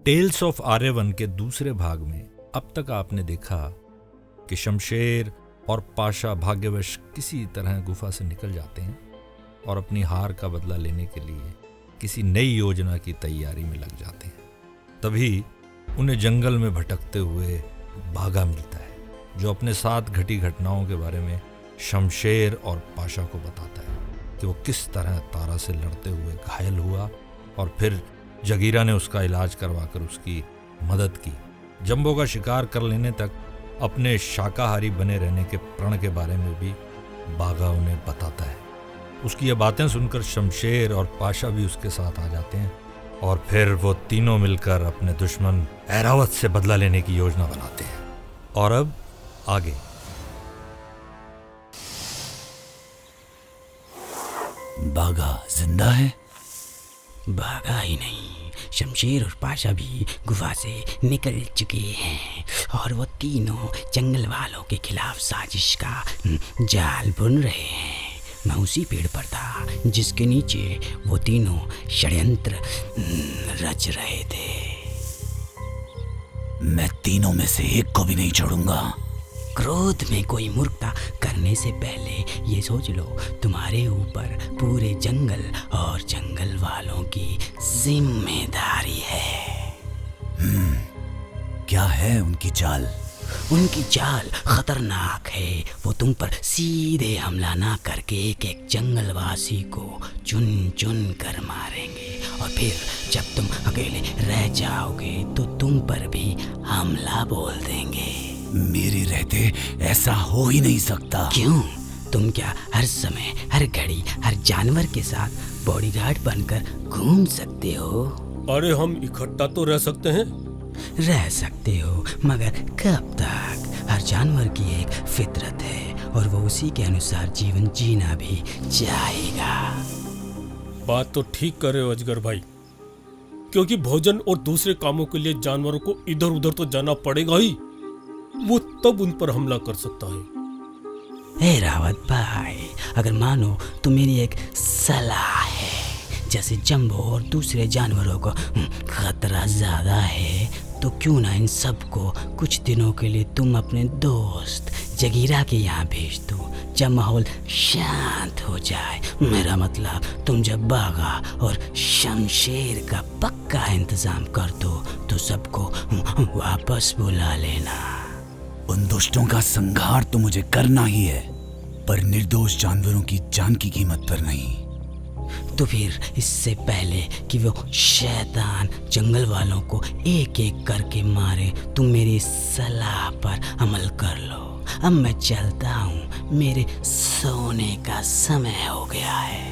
Tales of Aryavan के दूसरे भाग में अब तक आपने देखा कि शमशेर और पाशा भाग्यवश किसी तरह गुफा से निकल जाते हैं और अपनी हार का बदला लेने के लिए किसी नई योजना की तैयारी में लग जाते हैं। तभी उन्हें जंगल में भटकते हुए बाघा मिलता है, जो अपने साथ घटी घटनाओं के बारे में शमशेर और पाशा को बताता है कि वो किस तरह तारा से लड़ते हुए घायल हुआ और फिर जगीरा ने उसका इलाज करवाकर उसकी मदद की। जंबो का शिकार कर लेने तक अपने शाकाहारी बने रहने के प्रण के बारे में भी बाघा उन्हें बताता है। उसकी ये बातें सुनकर शमशेर और पाशा भी उसके साथ आ जाते हैं और फिर वो तीनों मिलकर अपने दुश्मन ऐरावत से बदला लेने की योजना बनाते हैं। और अब आगे। बाघा जिंदा है? बाघा ही नहीं, शमशेर और पाशा भी गुफा से निकल चुके हैं और वो तीनों जंगल वालों के खिलाफ साजिश का जाल बुन रहे हैं। मैं उसी पेड़ पर था जिसके नीचे वो तीनों षड्यंत्र रच रहे थे। मैं तीनों में से एक को भी नहीं छोड़ूंगा। क्रोध में कोई मूर्खता करने से पहले ये सोच लो, तुम्हारे ऊपर पूरे जंगल और जंगल वालों की जिम्मेदारी है। क्या है उनकी चाल? उनकी चाल खतरनाक है। वो तुम पर सीधे हमला ना करके एक एक जंगलवासी को चुन चुन कर मारेंगे और फिर जब तुम अकेले रह जाओगे तो तुम पर भी हमला बोल देंगे। मेरे रहते ऐसा हो ही नहीं सकता। क्यों? तुम क्या हर समय हर घड़ी हर जानवर के साथ बॉडीगार्ड बनकर घूम सकते हो? अरे हम इकट्ठा तो रह सकते हैं। रह सकते हो, मगर कब तक? हर जानवर की एक फितरत है और वो उसी के अनुसार जीवन जीना भी चाहेगा। बात तो ठीक कर रहे हो अजगर भाई, क्योंकि भोजन और दूसरे कामों के लिए जानवरों को इधर उधर तो जाना पड़ेगा ही। वो तब उन पर हमला कर सकता है। ऐरावत भाई, अगर मानो तो मेरी एक सलाह है। जैसे जंबो और दूसरे जानवरों को खतरा ज्यादा है, तो क्यों ना इन सबको कुछ दिनों के लिए तुम अपने दोस्त जगीरा के यहाँ भेज दो। जब माहौल शांत हो जाए, मेरा मतलब तुम जब बाघा और शमशेर का पक्का इंतजाम कर दो तो सबको वापस बुला लेना। उन दुष्टों का संहार तो मुझे करना ही है, पर निर्दोष जानवरों की जान की कीमत पर नहीं। तो फिर इससे पहले कि वो शैतान जंगल वालों को एक एक करके मारे, तुम मेरी सलाह पर अमल कर लो। अब मैं चलता हूँ, मेरे सोने का समय हो गया है।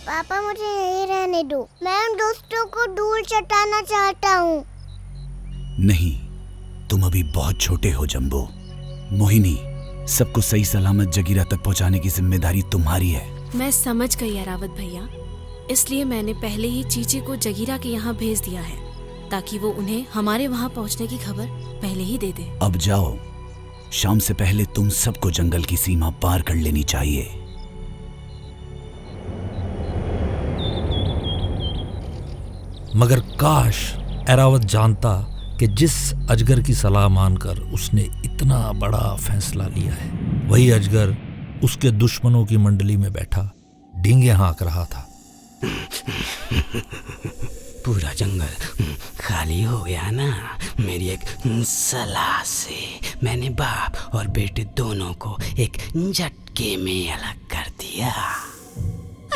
पापा मुझे यहीं रहने दो, मैं उन दोस्तों को धूल चटाना चाहता हूँ। नहीं, तुम अभी बहुत छोटे हो जंबो। मोहिनी, सबको सही सलामत जगीरा तक पहुँचाने की जिम्मेदारी तुम्हारी है। मैं समझ गई ऐरावत भैया, इसलिए मैंने पहले ही चीची को जगीरा के यहाँ भेज दिया है ताकि वो उन्हें हमारे वहाँ पहुँचने की खबर पहले ही दे दे। अब जाओ, शाम से पहले तुम सबको जंगल की सीमा पार कर लेनी चाहिए। मगर काश ऐरावत जानता कि जिस अजगर की सलाह मानकर उसने इतना बड़ा फैसला लिया है, वही अजगर उसके दुश्मनों की मंडली में बैठा डींगे हाँक रहा था। पूरा जंगल खाली हो गया ना मेरी एक सलाह से। मैंने बाप और बेटे दोनों को एक झटके में अलग कर दिया।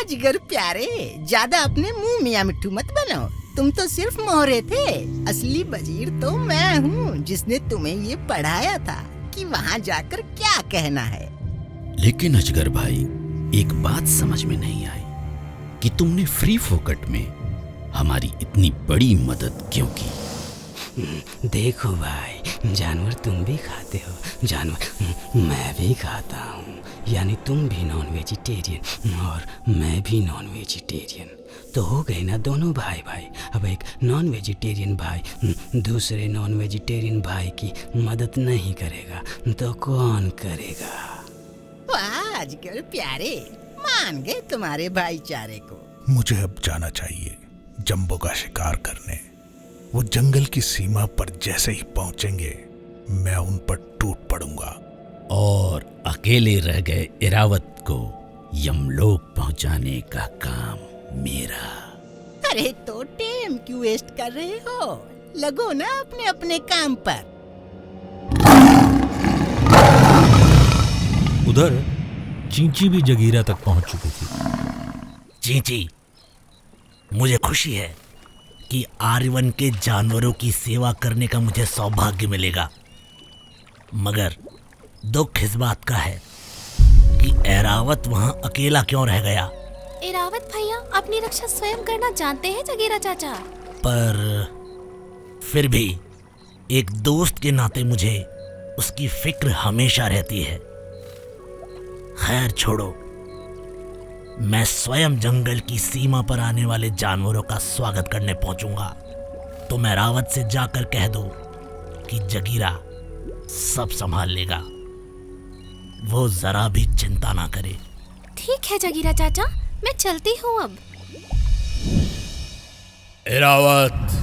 अजगर प्यारे, ज्यादा अपने मुंह मियां मिट्ठू मत बनो। तुम तो सिर्फ मोहरे थे, असली वजीर तो मैं हूँ जिसने तुम्हें ये पढ़ाया था कि वहाँ जाकर क्या कहना है। लेकिन अजगर भाई, एक बात समझ में नहीं आई कि तुमने फ्री फोकट में हमारी इतनी बड़ी मदद क्यों की? देखो भाई, जानवर तुम भी खाते हो, जानवर मैं भी खाता हूँ, यानी तुम भी नॉन वेजिटेरियन और मैं भी नॉन वेजिटेरियन। तो हो गए ना दोनों भाई भाई। अब एक नॉन वेजिटेरियन भाई दूसरे नॉन वेजिटेरियन भाई की मदद नहीं करेगा तो कौन करेगा? वाह अजगर प्यारे, मान गए तुम्हारे भाईचारे को। मुझे अब जाना चाहिए। जंबो का शिकार करने। वो जंगल की सीमा पर जैसे ही पहुंचेंगे मैं उन पर टूट पड़ूंगा। और अकेले रह गए इरावत को यमलोक पहुंचाने का काम मेरा। अरे तो टाइम क्यों वेस्ट कर रहे हो? लगो ना अपने अपने काम पर। उधर चींची भी जगीरा तक पहुंच चुकी थी। चींची, मुझे खुशी है कि आर्यवन के जानवरों की सेवा करने का मुझे सौभाग्य मिलेगा, मगर दुख इस बात का है कि ऐरावत वहां अकेला क्यों रह गया। एरावत भैया अपनी रक्षा स्वयं करना जानते हैं जगीरा चाचा। पर फिर भी एक दोस्त के नाते मुझे उसकी फिक्र हमेशा रहती है। खैर छोड़ो, मैं स्वयं जंगल की सीमा पर आने वाले जानवरों का स्वागत करने पहुंचूंगा। तो मैं रावत से जाकर कह दो कि जगीरा सब संभाल लेगा, वो जरा भी चिंता ना करे। ठीक है जगीरा चाचा, मैं चलती हूँ अब। इरावत,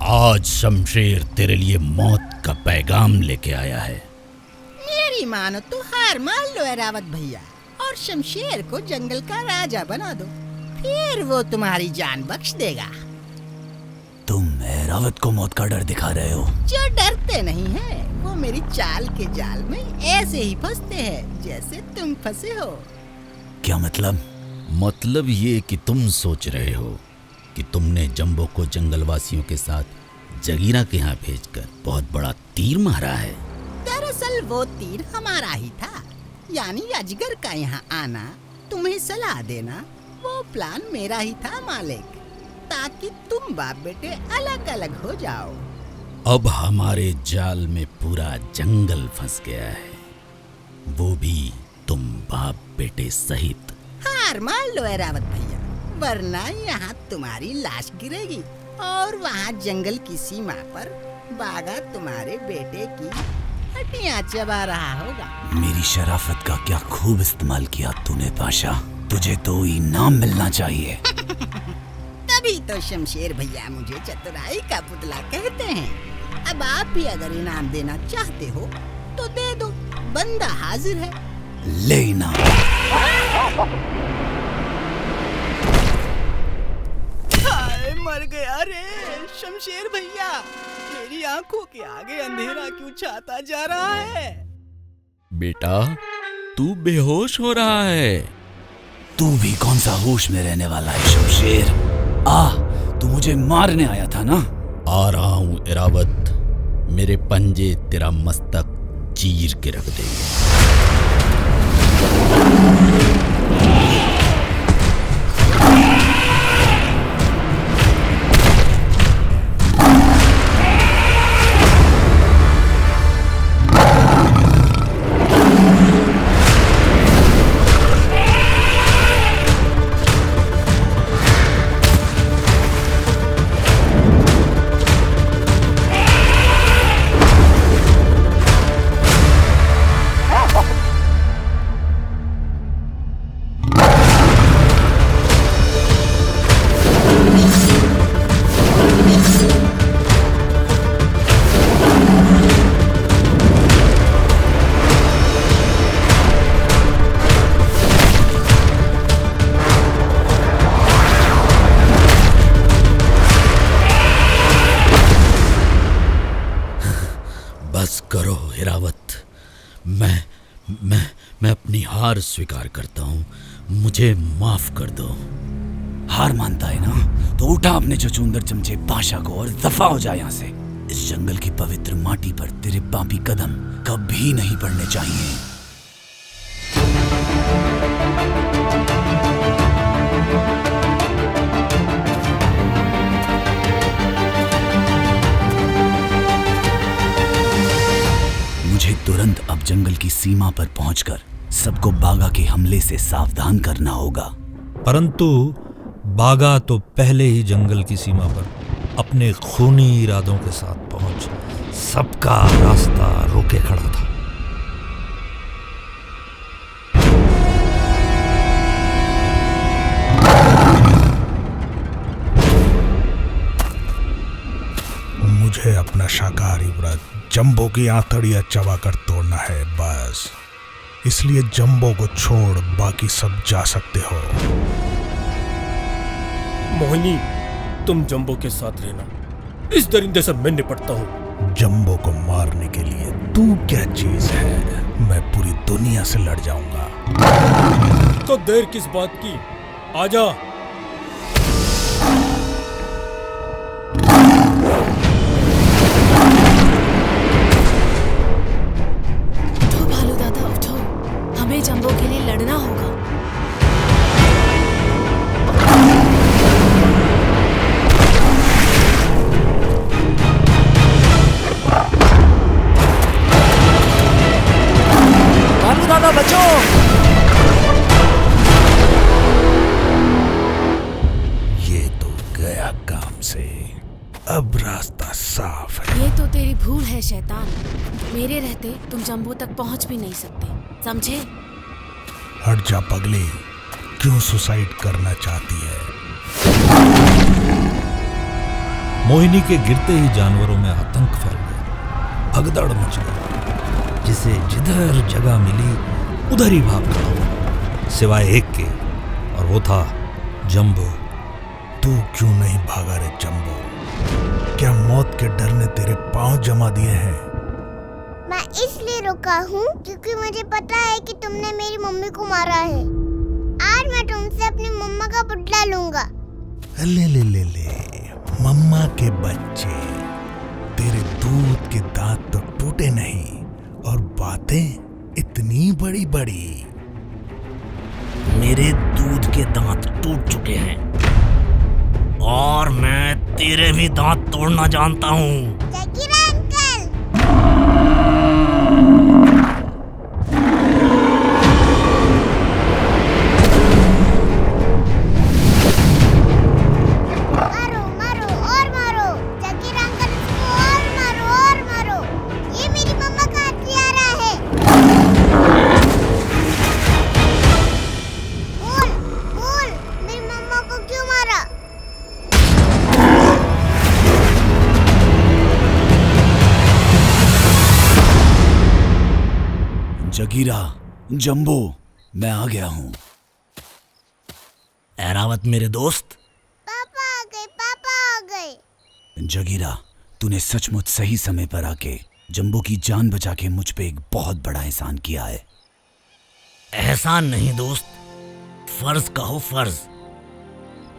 आज शमशेर तेरे लिए मौत का पैगाम लेके आया है। मेरी मानो तो हार मान लो ऐरावत भैया और शमशेर को जंगल का राजा बना दो, फिर वो तुम्हारी जान बख्श देगा। तुम ऐरावत को मौत का डर दिखा रहे हो। जो डरते नहीं है वो मेरी चाल के जाल में ऐसे ही फंसते हैं जैसे तुम फंसे हो। क्या मतलब? मतलब ये कि तुम सोच रहे हो कि तुमने जंबो को जंगलवासियों के साथ जगीरा के यहाँ भेजकर बहुत बड़ा तीर मारा है। दरअसल वो तीर हमारा ही था, यानी अजगर का यहाँ आना, तुम्हें सलाह देना, वो प्लान मेरा ही था मालिक, ताकि तुम बाप बेटे अलग अलग हो जाओ। अब हमारे जाल में पूरा जंगल फंस गया है, वो भी तुम बाप बेटे सहित। हार मान लो ऐरावत भैया, वरना यहाँ तुम्हारी लाश गिरेगी और वहाँ जंगल की सीमा पर बागा तुम्हारे बेटे की हड्डियाँ चबा रहा होगा। मेरी शराफत का क्या खूब इस्तेमाल किया तूने पाशा, तुझे तो इनाम मिलना चाहिए। तभी तो शमशेर भैया मुझे चतुराई का पुतला कहते हैं। अब आप भी अगर इनाम देना चाहते हो तो दे दो, बंदा हाजिर है। ले इनाम। हाय मर गया रे शमशेर भैया, मेरी आंखों के आगे अंधेरा क्यों छाता जा रहा है? बेटा, तू बेहोश हो रहा है। तू भी कौन सा होश में रहने वाला है शमशेर? तू मुझे मारने आया था ना? आ रहा हूं इरावत, मेरे पंजे तेरा मस्तक चीर के रख देंगे। बस करो हिरावत, मैं अपनी हार स्वीकार करता हूँ, मुझे माफ कर दो। हार मानता है ना, तो उठा अपने चचुंदर चमचे पाशा को और दफा हो जाए यहाँ से। इस जंगल की पवित्र माटी पर तेरे पापी कदम कभी नहीं पड़ने चाहिए। मुझे तुरंत अब जंगल की सीमा पर पहुंचकर सबको बागा के हमले से सावधान करना होगा। परंतु बागा तो पहले ही जंगल की सीमा पर अपने खूनी इरादों के साथ पहुंच सबका रास्ता रोके खड़ा था। शाकाहारी व्रत जंबो की आंतड़ियां चबाकर तोड़ना है बस। इसलिए जंबो को छोड़ बाकी सब जा सकते हो। मोहिनी, तुम जंबो के साथ रहना, इस दरिंदे से मैं निपटता हूँ। जंबो को मारने के लिए तू क्या चीज है? मैं पूरी दुनिया से लड़ जाऊंगा। तो देर किस बात की, आजा। उठो भालू दादा, उठो, हमें जंबो के लिए लड़ना होगा। भालू दादा बचो! ये तो गया काम से, अब रास्ता साफ है। ये तो तेरी भूल है शैतान, मेरे रहते तुम जंबो तक पहुंच भी नहीं सकते, समझे? हट जा पगली, क्यों सुसाइड करना चाहती है? मोहिनी के गिरते ही जानवरों में आतंक फैल गया, भगदड़ मच गई। जिसे जिधर जगह मिली उधर ही भाग खड़ा, सिवाय एक के, और वो था जंबो। तू क्यों नहीं भागा रे जंबो? क्या मौत के डर ने तेरे पांव जमा दिए हैं? मैं इसलिए रुका हूँ क्योंकि मुझे पता है कि तुमने मेरी मम्मी को मारा है। आज मैं तुमसे अपनी मम्मा का बदला लूंगा। ले ले ले ले, मम्मा के बच्चे, तेरे दूध के दांत तो टूटे नहीं और बातें इतनी बड़ी बड़ी। मेरे दूध के दांत टूट चुके हैं और मैं तेरे भी दांत तोड़ना जानता हूँ। जगीरा अंकल! मारो मारो और मारो, जगीरा अंकल इसको और मारो। ये मेरी मम्मा का हथियारा है। बोल, मेरी मम्मा को क्यों मारा? जगीरा, जंबो, मैं आ गया हूँ। ऐरावत मेरे दोस्त, पापा आ गए। जगीरा, तूने सचमुच सही समय पर आके जंबो की जान बचा के मुझ पे एक बहुत बड़ा एहसान किया है। एहसान नहीं दोस्त, फर्ज कहो फर्ज।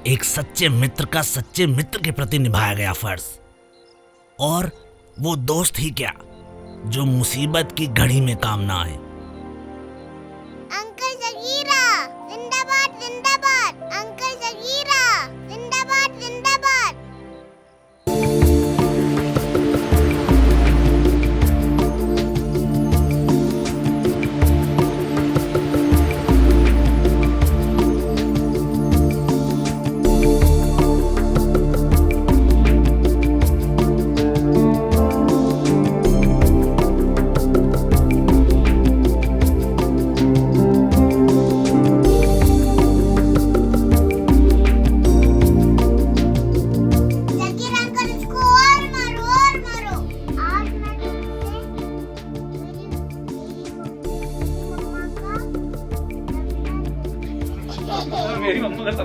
एक सच्चे मित्र का सच्चे मित्र के प्रति निभाया गया फर्ज। और वो दोस्त ही क्या जो मुसीबत की घड़ी में काम ना आए। अंकल जगीरा जिंदाबाद जिंदाबाद, अंकल जगीरा जिंदाबाद जिंदाबाद। जगीरा अंकल इसको और मारो। आज मैं तुमसे मेरी मम्मा का मेरी मम्मा का